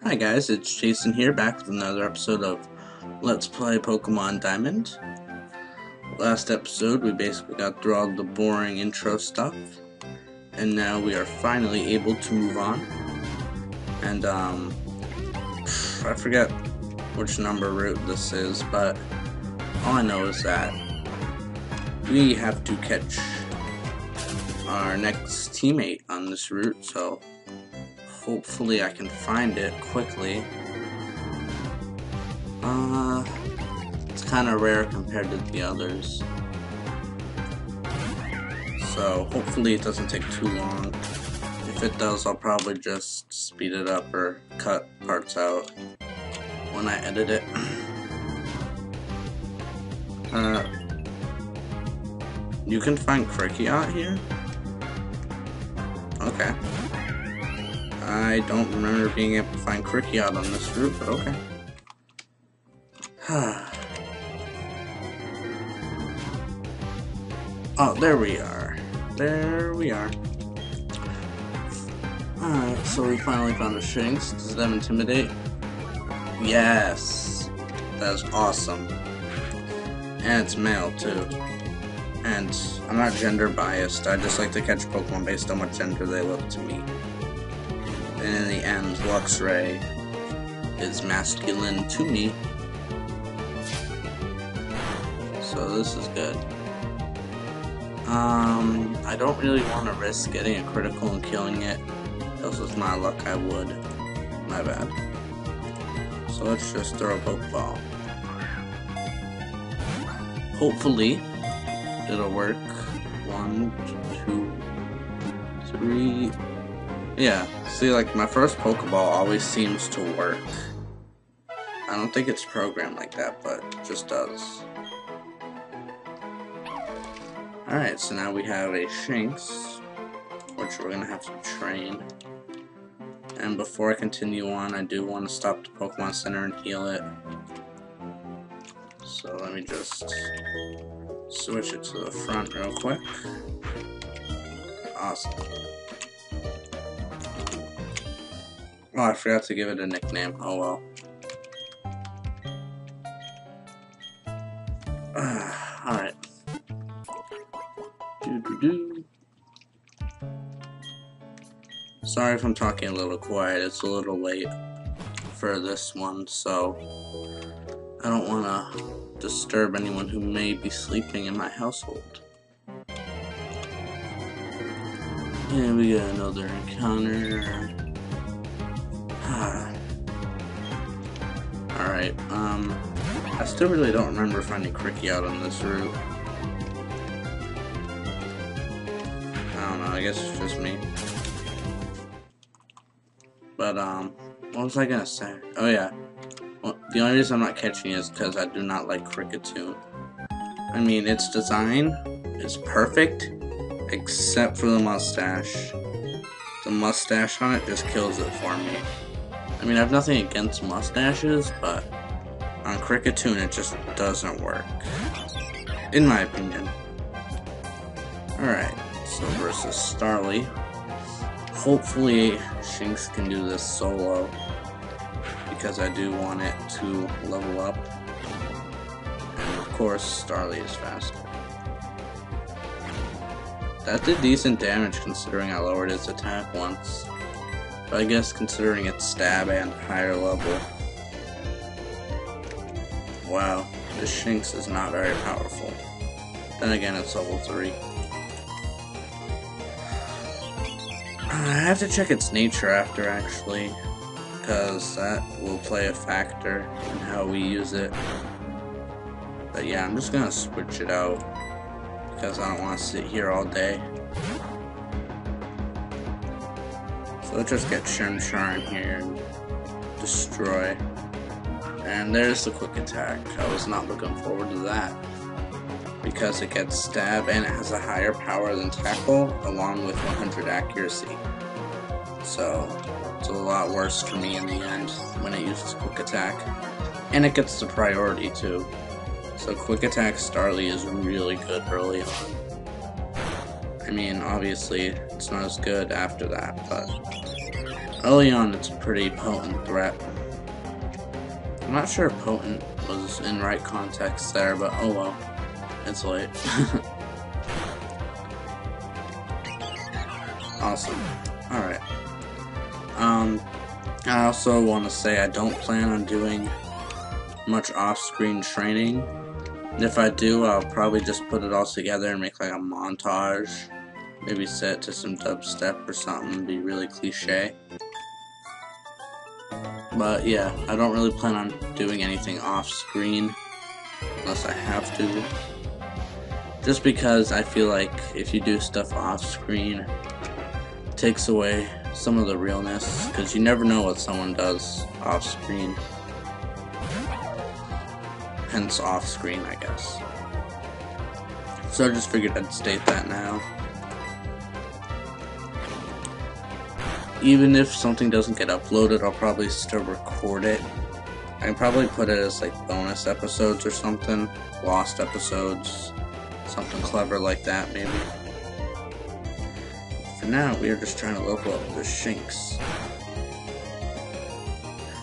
Hi guys, it's Jason here, back with another episode of Let's Play Pokemon Diamond. Last episode, we basically got through all the boring intro stuff, and now we are finally able to move on. And, I forget which number route this is, but all I know is that we have to catch our next teammate on this route, so hopefully I can find it quickly. It's kind of rare compared to the others, so hopefully it doesn't take too long. If it does, I'll probably just speed it up or cut parts out when I edit it. You can find Kricketot here? Okay. I don't remember being able to find Kricketot on this route, but okay. Oh, there we are. There we are. Alright, so we finally found a Shinx. Does that intimidate? Yes! That's awesome. And it's male, too. And I'm not gender biased, I just like to catch Pokemon based on what gender they look to me. And in the end, Luxray is masculine to me. So this is good. I don't really want to risk getting a critical and killing it. If this was my luck, I would. My bad. So let's just throw a Pokeball. Hopefully, it'll work. 1, 2, 3. Yeah, see, like, my first Pokeball always seems to work. I don't think it's programmed like that, but it just does. Alright, so now we have a Shinx, which we're gonna have to train. And before I continue on, I do want to stop the Pokemon Center and heal it. So let me just switch it to the front real quick. Awesome. Oh, I forgot to give it a nickname. Oh well. Alright. Sorry if I'm talking a little quiet, it's a little late for this one, so I don't want to disturb anyone who may be sleeping in my household. And we got another encounter. Alright, I still really don't remember finding Kricketot on this route. I don't know, I guess it's just me. But, what was I gonna say? Oh yeah, well, the only reason I'm not catching it is because I do not like Kricketune. I mean, its design is perfect, except for the mustache. The mustache on it just kills it for me. I mean, I have nothing against mustaches, but on Kricketune it just doesn't work. In my opinion. Alright, so versus Starly. Hopefully Shinx can do this solo, because I do want it to level up. And of course, Starly is faster. That did decent damage considering I lowered its attack once. But I guess considering its stab and higher level. Wow, this Shinx is not very powerful. Then again, it's level 3. I have to check its nature after, actually, because that will play a factor in how we use it. But yeah, I'm just gonna switch it out, because I don't want to sit here all day. So let's just get Chimchar in here and destroy. And there's the quick attack. I was not looking forward to that, because it gets stab and it has a higher power than tackle along with 100 accuracy. So it's a lot worse for me in the end when it uses quick attack. And it gets the priority too. So quick attack Starly is really good early on. I mean, obviously it's not as good after that, but Early on, it's a pretty potent threat. I'm not sure if potent was in right context there, but oh well. It's late. Awesome. Alright. I also want to say I don't plan on doing much off-screen training. If I do, I'll probably just put it all together and make like a montage. Maybe set to some dubstep or something, be really cliche. But yeah, I don't really plan on doing anything off-screen unless I have to. Just because I feel like if you do stuff off-screen, it takes away some of the realness, because you never know what someone does off-screen. Hence off-screen, I guess. So I just figured I'd state that now. Even if something doesn't get uploaded, I'll probably still record it. I can probably put it as like bonus episodes or something, lost episodes, something clever like that maybe. For now, we are just trying to level up the Shinx.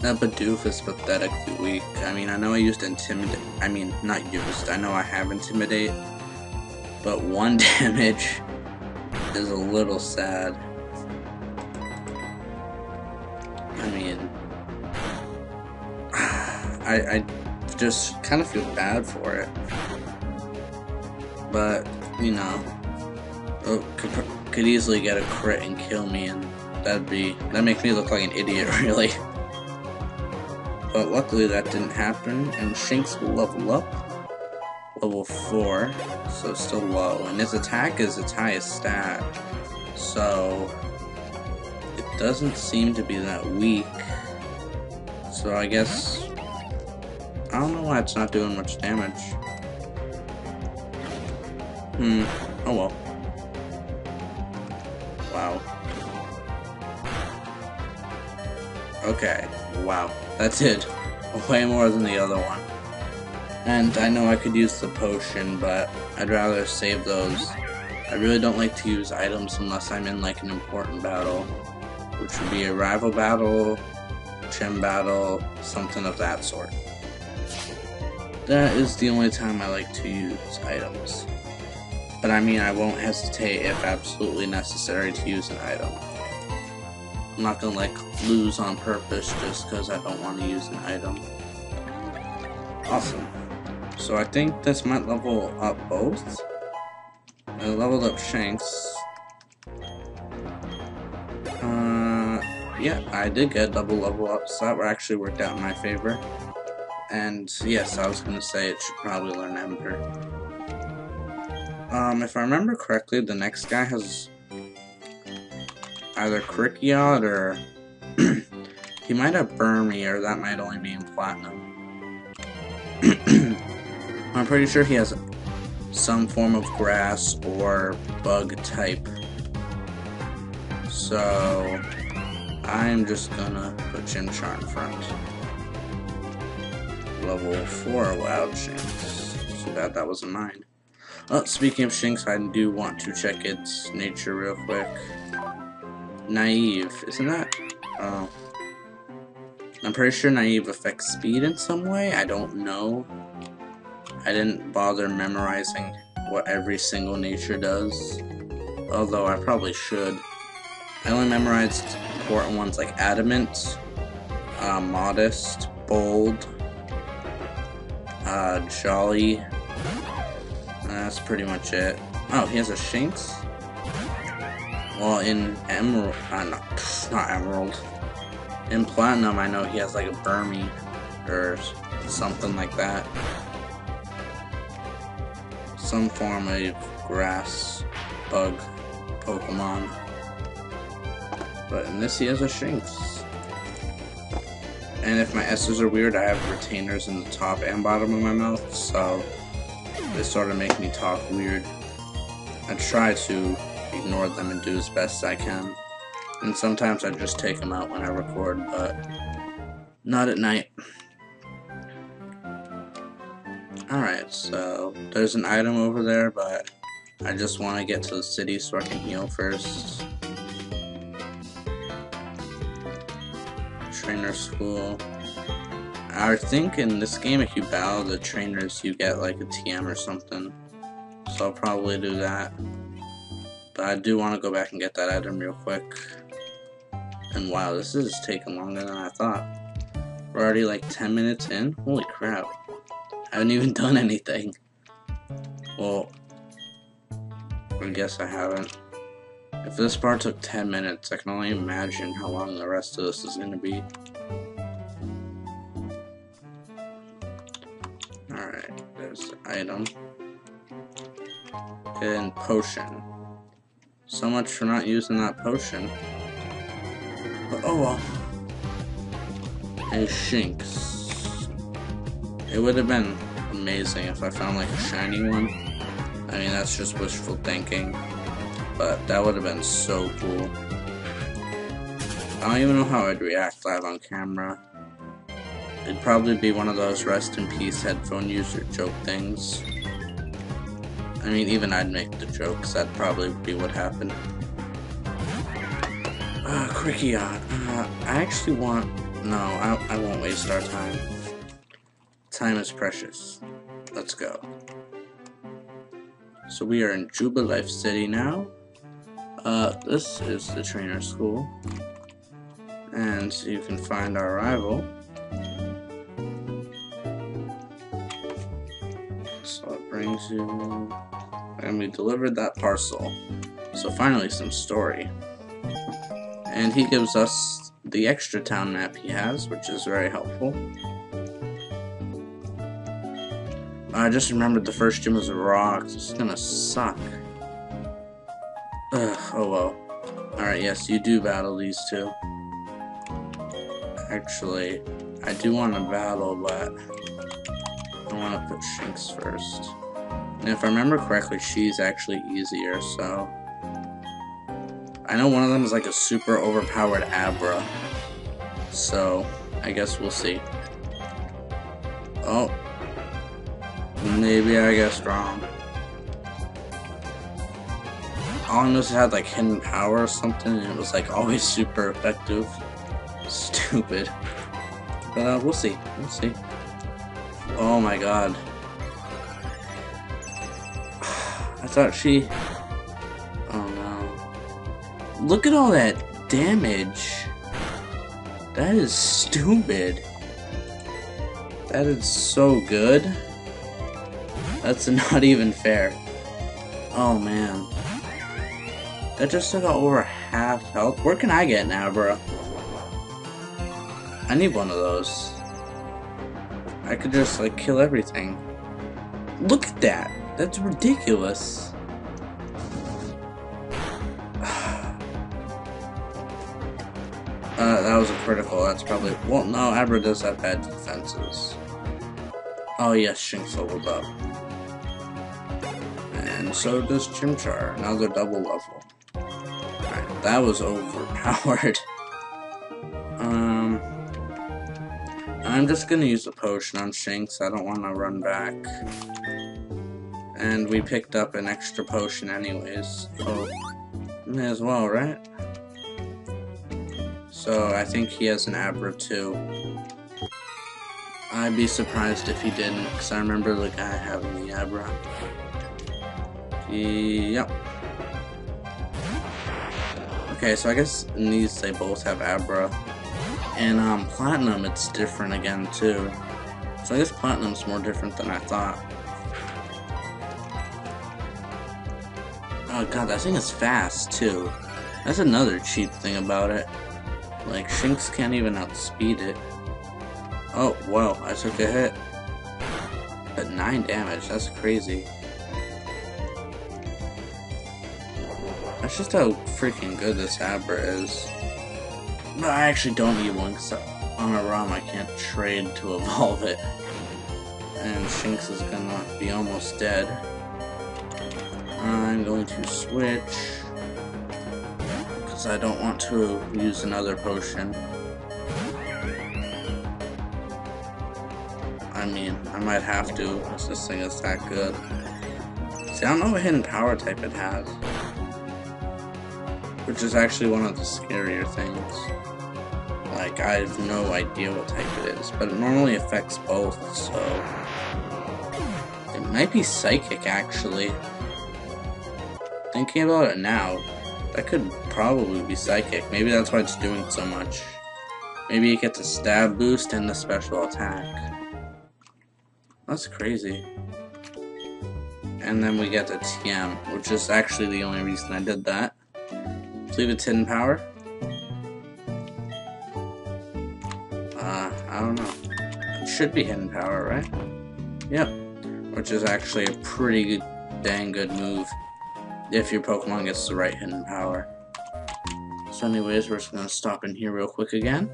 That Bidoof is pathetically weak. I mean, I know I used Intimidate. I mean, not used. I know I have Intimidate. But 1 damage is a little sad. I mean, I just kind of feel bad for it. But, you know, it could easily get a crit and kill me, and that'd make me look like an idiot, really. But luckily that didn't happen, and Shinx will level up. Level 4, so still low, and his attack is its highest stat, so it doesn't seem to be that weak. So I guess, I don't know why it's not doing much damage. Oh well. Wow. Okay, wow. That did way more than the other one. And I know I could use the potion, but I'd rather save those. I really don't like to use items unless I'm in like an important battle, which would be a rival battle, gym battle, something of that sort. That is the only time I like to use items. But I mean, I won't hesitate if absolutely necessary to use an item. I'm not gonna like lose on purpose just because I don't want to use an item. Awesome. So I think this might level up both. I leveled up Shinx. Yeah, I did get double level up, so that actually worked out in my favor. And yes, I was gonna say it should probably learn Ember. If I remember correctly, the next guy has either Krikkiat or he might have Burmy, or that might only be in Platinum. I'm pretty sure he has some form of grass or bug type. So I'm just gonna put Chimchar in front. Level 4 Wild Shinx. Too bad that wasn't mine. Oh, speaking of Shinx, I do want to check its nature real quick. Naive, isn't that? Oh. I'm pretty sure Naive affects speed in some way. I don't know. I didn't bother memorizing what every single nature does. Although I probably should. I only memorized important ones like Adamant, Modest, Bold, Jolly. That's pretty much it. Oh, he has a Shinx? Well, in Emerald, not Emerald. In Platinum, I know he has like a Burmy or something like that. Some form of grass bug Pokemon. But in this, he has a Shinx. And if my S's are weird, I have retainers in the top and bottom of my mouth, so they sort of make me talk weird. I try to ignore them and do as best I can. And sometimes I just take them out when I record, but not at night. Alright, so there's an item over there, but I just want to get to the city so I can heal first. trainer school. I think in this game, if you battle the trainers, you get like a TM or something. So I'll probably do that. But I do want to go back and get that item real quick. And wow, this is taking longer than I thought. We're already like 10 minutes in? Holy crap. I haven't even done anything. Well, I guess I haven't. If this part took 10 minutes, I can only imagine how long the rest of this is going to be. Alright, there's the item. And potion. So much for not using that potion. But oh well. A Shinx. It would have been amazing if I found like a shiny one. I mean, that's just wishful thinking. But that would have been so cool. I don't even know how I'd react live on camera. It'd probably be one of those rest in peace headphone user joke things. I mean, even I'd make the jokes. That'd probably be what happened. Quickion. I actually want... No, I won't waste our time. Time is precious. Let's go. So we are in Jubilife City now. This is the trainer school. And you can find our rival. So it brings you... And we delivered that parcel. So finally some story. And he gives us the extra town map he has, which is very helpful. I just remembered the first gym was a rock. This is gonna suck. Ugh, oh well. Alright, yes, you do battle these two. Actually, I do want to battle, but I want to put Shinx first. And if I remember correctly, she's actually easier, so... I know one of them is like a super overpowered Abra. So, I guess we'll see. Oh. Maybe I guessed wrong. All I know is it had like hidden power or something, and it was like always super effective. Stupid. But we'll see. We'll see. Oh my god. I thought she... Oh no. Look at all that damage. That is stupid. That is so good. That's not even fair. Oh man. That just took out over half health. Where can I get an Abra? I need one of those. I could just like kill everything. Look at that. That's ridiculous. That was a critical. That's probably... Well, no, Abra does have bad defenses. Oh yes, Shinx leveled up. And so does Chimchar. Now they're double level. Alright, that was overpowered. I'm just gonna use a potion on Shinx. I don't want to run back. And we picked up an extra potion anyways. So, may as well, right? So, I think he has an Abra too. I'd be surprised if he didn't, because I remember the guy having the Abra. Yep. Okay, so I guess in these they both have Abra. And Platinum, it's different again too. So I guess Platinum's more different than I thought. Oh god, that thing is fast too. That's another cheap thing about it. Like, Shinx can't even outspeed it. Oh, wow, I took a hit. But 9 damage, that's crazy. That's just how freaking good this Abra is. But I actually don't need one, because on a ROM I can't trade to evolve it. And Shinx is gonna be almost dead. I'm going to switch, because I don't want to use another potion. I mean, I might have to, because this thing is that good. See, I don't know what hidden power type it has. Which is actually one of the scarier things. Like, like, I have no idea what type it is, but it normally affects both, so it might be Psychic, actually. Thinking about it now, that could probably be Psychic. Maybe that's why it's doing so much. Maybe it gets a stab boost and the special attack. That's crazy. And then we get the TM, which is actually the only reason I did that. I believe it's Hidden Power. I don't know. It should be Hidden Power, right? Yep. Which is actually a pretty good, dang good move if your Pokemon gets the right Hidden Power. So anyways, we're just gonna stop in here real quick again.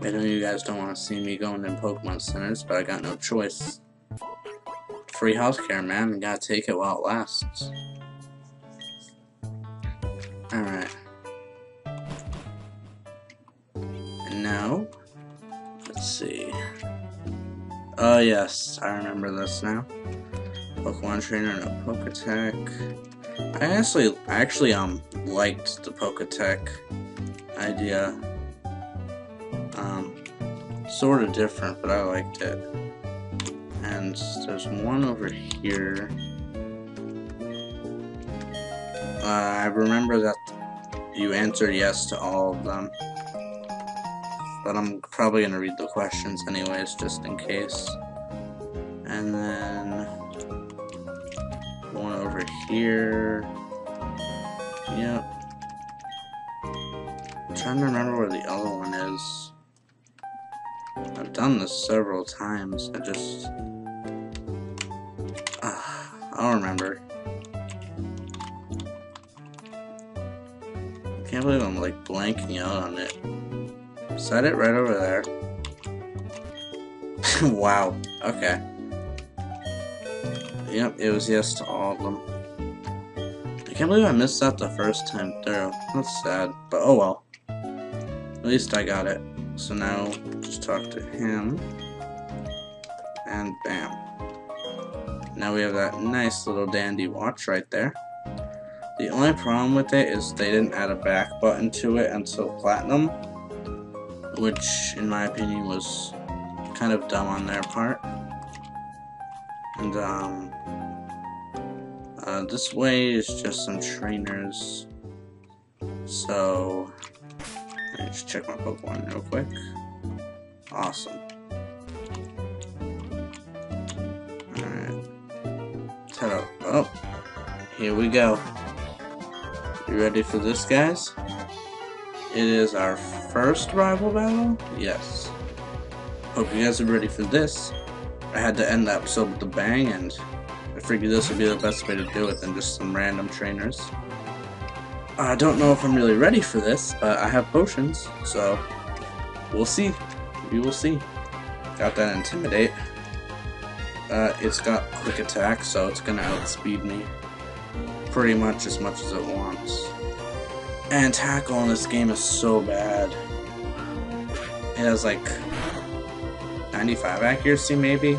I know you guys don't want to see me going in Pokemon centers, but I got no choice. Free healthcare, man. You gotta take it while it lasts. Alright. And now, let's see. Oh yes, I remember this now. Pokemon Trainer, no Poketech. I actually liked the Poketech idea. Sort of different, but I liked it. And there's one over here. I remember that you answered yes to all of them. But I'm probably gonna read the questions anyways, just in case. And then one over here. Yep. I'm trying to remember where the other one is. I've done this several times. I'll remember. I can't believe I'm like blanking out on it. Is that it right over there? Wow. Okay. Yep, it was yes to all of them. I can't believe I missed that the first time through. That's sad, but oh well. At least I got it. So now, just talk to him. And bam. Now we have that nice little dandy watch right there. The only problem with it is they didn't add a back button to it until Platinum, which in my opinion was kind of dumb on their part. And this way is just some trainers. So let me just check my Pokemon real quick. Awesome. Alright. Let's head up. Oh, here we go. You ready for this, guys? It is our first rival battle? Yes. Hope you guys are ready for this. I had to end the episode with a bang, and I figured this would be the best way to do it than just some random trainers. I don't know if I'm really ready for this, but I have potions, so we'll see. We will see. Got that Intimidate. It's got Quick Attack, so it's gonna outspeed me pretty much as it wants. And Tackle in this game is so bad. It has like 95 accuracy maybe.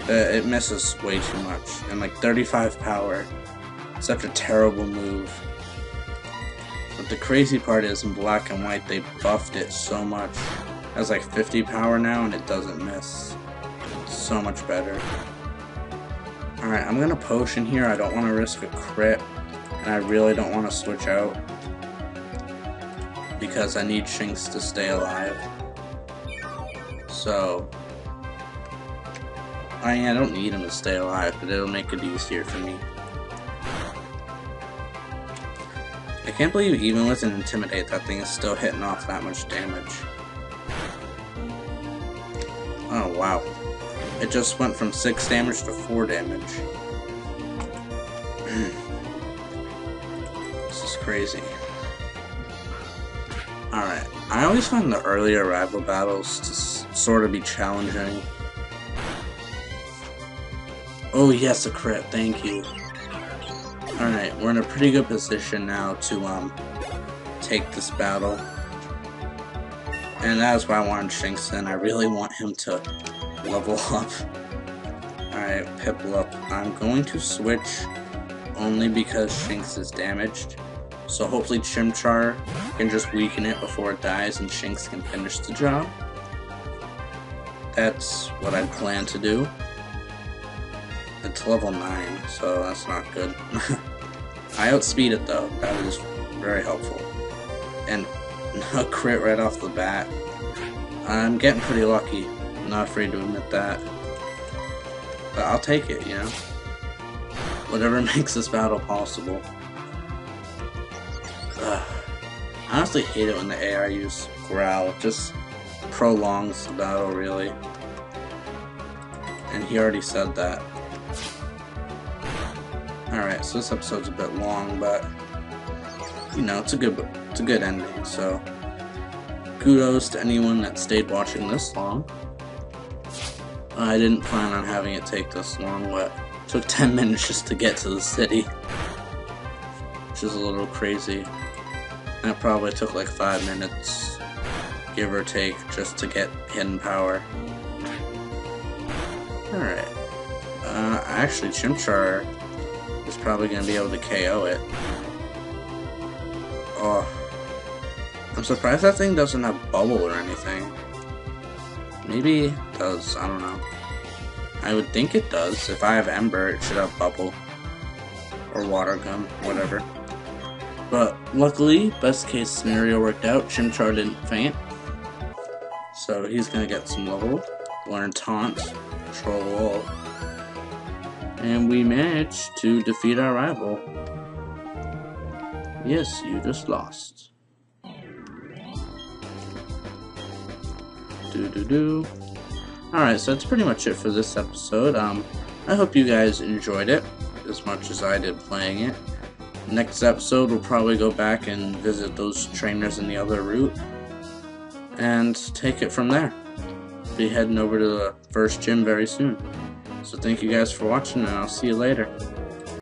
It misses way too much. And like 35 power. Such a terrible move. But the crazy part is in Black and White they buffed it so much. It has like 50 power now and it doesn't miss. It's so much better. Alright, I'm gonna potion here. I don't want to risk a crit. And I really don't want to switch out. Because I need Shinx to stay alive. So I don't need him to stay alive, but it'll make it easier for me. I can't believe even with an Intimidate, that thing is still hitting off that much damage. Oh wow. It just went from 6 damage to 4 damage. This is crazy. Alright, I always find the earlier rival battles to sort of be challenging. Oh yes, a crit, thank you. Alright, we're in a pretty good position now to take this battle. And that's why I wanted Shinx in. I really want him to level up. Alright, Piplup. I'm going to switch only because Shinx is damaged. So hopefully Chimchar can just weaken it before it dies and Shinx can finish the job. That's what I plan to do. It's level 9, so that's not good. I outspeed it though, that was very helpful. And a crit right off the bat. I'm getting pretty lucky, not afraid to admit that. But I'll take it, you know? Whatever makes this battle possible. I honestly hate it when the AI use Growl, it just prolongs the battle really. And he already said that. Alright, so this episode's a bit long, but you know, it's a good ending, so kudos to anyone that stayed watching this long. I didn't plan on having it take this long, but it took 10 minutes just to get to the city, which is a little crazy. And it probably took like 5 minutes, give or take, just to get hidden power. Alright. Actually, Chimchar is probably going to be able to KO it. Oh. I'm surprised that thing doesn't have Bubble or anything. Maybe it does, I don't know. I would think it does. If I have Ember, it should have Bubble. Or Water Gun, whatever. But luckily, best case scenario worked out. Chimchar didn't faint. So he's going to get some level. Learn Taunt. Control Wall. And we managed to defeat our rival. Yes, you just lost. Alright, so that's pretty much it for this episode. I hope you guys enjoyed it as much as I did playing it. Next episode, we'll probably go back and visit those trainers in the other route and take it from there. Be heading over to the first gym very soon. So thank you guys for watching, and I'll see you later.